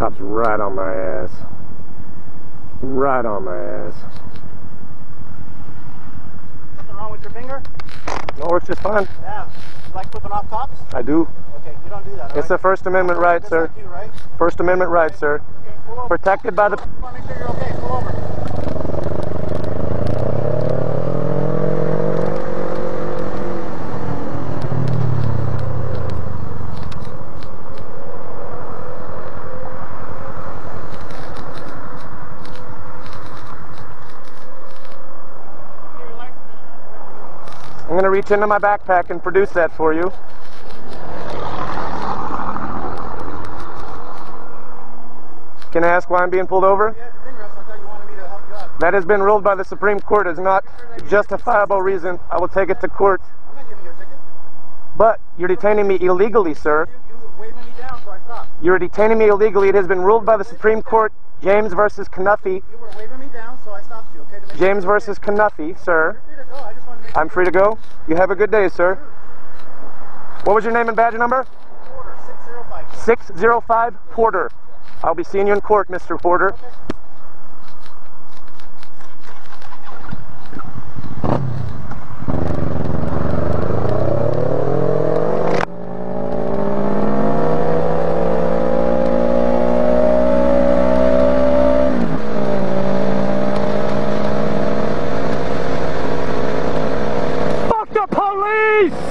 Cop's right on my ass. Right on my ass. Nothing wrong with your finger? No, it works just fine. Yeah. You like flipping off cops? I do. Okay, you don't do that, It's right? a First Amendment right, sir. Like you, right? First Amendment right, sir. Okay, pull over. Protected by the... Just want to make sure you're okay. Pull over. I'm going to reach into my backpack and produce that for you. Can I ask why I'm being pulled over? Yeah, your finger, I thought you wanted me to help you out. That has been ruled by the Supreme Court as not justifiable reason. I will take it to court. I'm not giving you a ticket. But you're detaining me illegally, sir. You were waving me down, so I stopped. You're detaining me illegally. It has been ruled by the Supreme Court. James versus Knuffy. You were waving me down, so I stopped you, okay? To make James sure versus Knuffy, sir. you're free to go. I just want to make I'm free to go. You have a good day, sir. What was your name and badge number? Porter, 605. 605 Porter. I'll be seeing you in court, Mr. Porter. Okay. Fuck the police!